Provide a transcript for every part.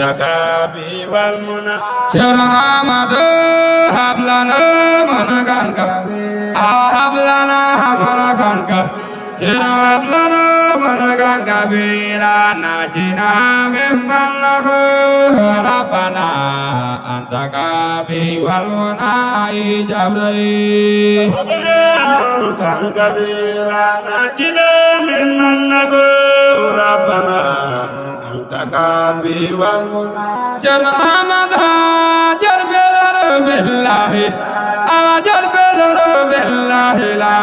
تكابي والمنى شرامد هبلنا من كانك هبلنا من كانك شرابنا من كانك ناجنا من بلغ ربنا أنت كافي والمنى جبريل كان كبيرا ناجنا من بلغ ربنا أنت كافي والمنى شرامد جرب بالله جرب بالله لا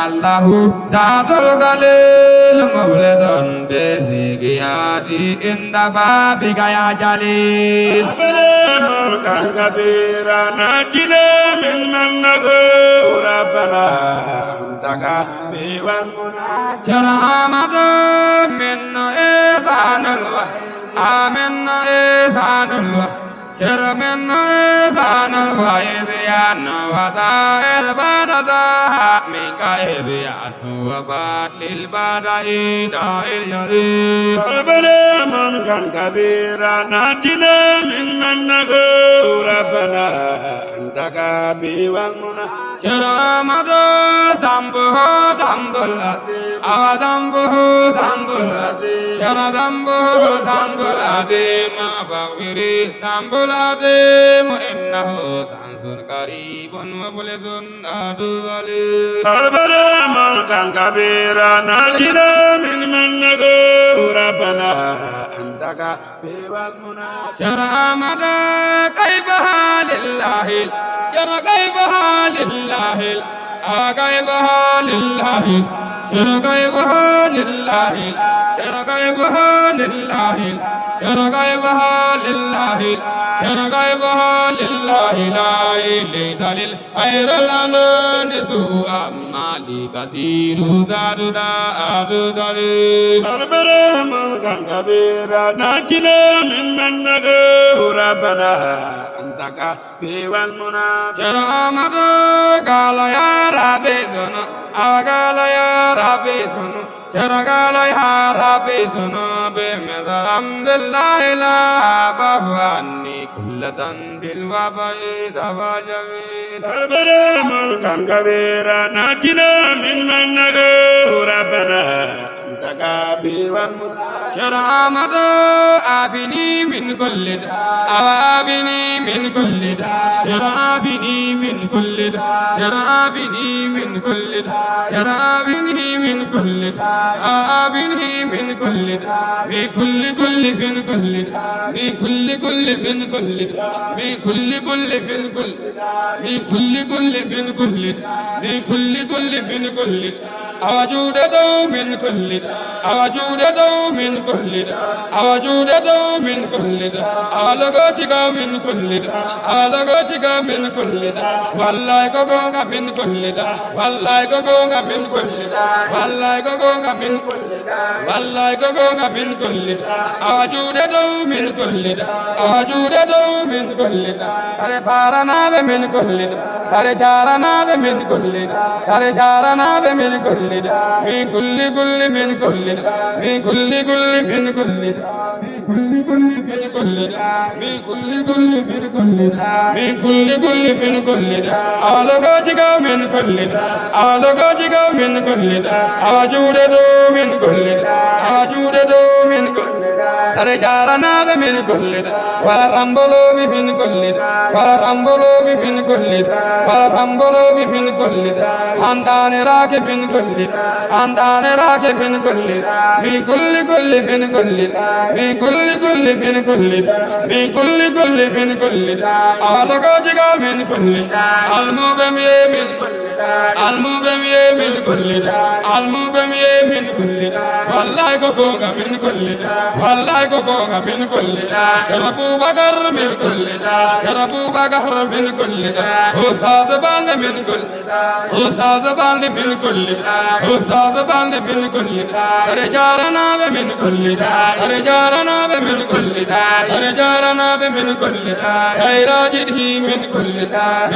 الله زاد القليل مبلغ بزيغياتي إن بابك يا جليل كان كبيرا ناجنا من منه ربنا أنت كافي والمنى شرامد من إحسان الله آمن إحسان الله شرمن إحسان الله إذيان وزائر بعد زاها منك إذيان وبعد للبدائي دائر يريد ربنا من كان كبيرا ناجنا من منه ربنا أنت كافي والمنى شرامد سامبه سامبل أزامبه سامبل شر سامبه سامبل عظيم فاغفري سامبل عظيم إنه تنصر قريب وبلد أدوالي ربنا من كان كبيرا ناجنا من منه ربنا أنت كافي والمنى شرامد كيف حال الله شر كيف حال الله كيف حال الله شر كيف حال الله شر كيف حال الله شر كيف حال الله شر كيف حال الله لا ليس للخير الأمان سوء مالي كثير زاد أفضل ربنا من كان كبيرا ناجنا من منه ربنا أنت كافي والمنى شرامد قال يا ربي سنو قال يا ربي سنو قال يا ربي سنو بمثل حمد الله لا بفعني كل ذنب الوفاء سوى جميل ربنا من كان كبيرا ناجنا من منه ربنا أنت كافي والمنى شرامد آفني من كل آفني من كل شرافني من كل شرافني من كل شرافني من كل آفني من كل في كل من كل في كل من كل في كل من كل في كل من كل في كل من كل أوجوده من كل أوجوده من كل أوجوده من كل ألغتك من كل ألغتك من كل والله كوكا من كل والله كوكا من كل والله كوكا من كل والله كوكا من كل أوجوده من كل أوجوده من كل سر فارنا من كل سر جارنا من كل سر جارنا من كل في كل من كل في كل من كل في كل من كل في كل من كل ألغتك من كل ألغتك من كل أوجوده من كل أوجوده من كل سر جارنا من كل ورمبلو من كل ورمبلو من كل ورمبلو من كل أندان راك من كل أندان راك من كل في كل من كل في كل من كل في كل من كل ألغتك من كل المغمي من كل المغمي من كل المغمي من كل والله كوكا من كل والله كوكا من كل شربوا بقر من كل شربوا بقر من كل وصاد بال من كل وصاد بال من كل وصاد بال من كل رجالنا من كل رجالنا من كل رجالنا من كل خيراجده من كل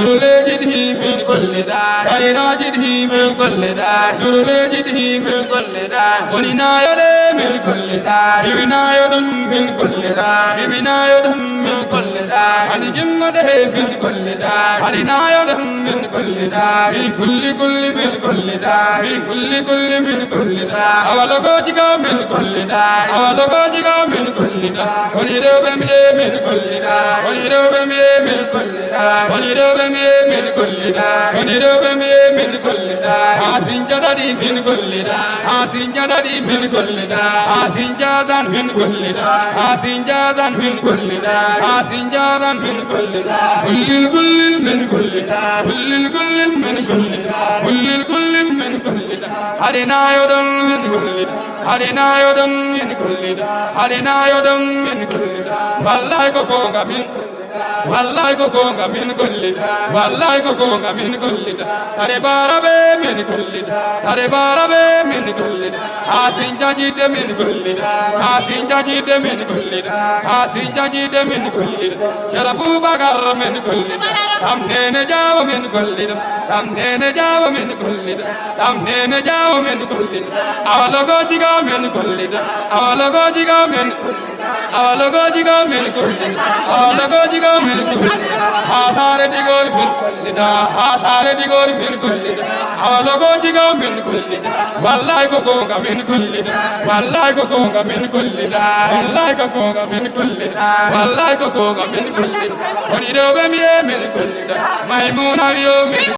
نولجده من كل خيراجده من كل نولجده من كل وننايده من كل وننايده يدن من كل داء بنا يدن من كل داء عن جمده من كل داء علينا يدن من كل داء من كل من كل داء من كل من كل داء أولوجك من كل داء أولوجك من كل داء ونيرو بمي من كل داء ونيرو بمي من كل داء ونيرو بمي من كل داء ونيرو بمي من كل داء حسين جدادي من كل داء حسين جدادي من كل داء حسين جادان من كل داء حسين جادان من كل داء حسين جادان من كل داء كل من كل داء كل من كل داء كل من كل داء هرنا يدن من كل داء هرنا يدن من كل داء هرنا يدن من كل داء والله كوكا من والله كوكا من كل داء والله كوكا من كل داء ساري بارابي من كل داء ساري بارابي من كل داء حسين جديد من كل داء حسين جديد من كل داء حسين جديد من كل داء شرفو بقر من كل داء سامنے نجاو من كل داء سامنے نجاو من كل داء سامنے نجاو من كل داء أولوگو جيگا من كل داء أولوگو جيگا من أولوگو جيگا من كل داء أولوگو جيگا من كل داء آثار ديگور من كل داء آثار ديگور من كل داء أولوگو جيگا من كل داء والله كوكا من كل داء والله كوكا من كل داء والله كوكا من كل داء والله كوكا من كل داء ونيرو بمي من كل داء ميمونة يوم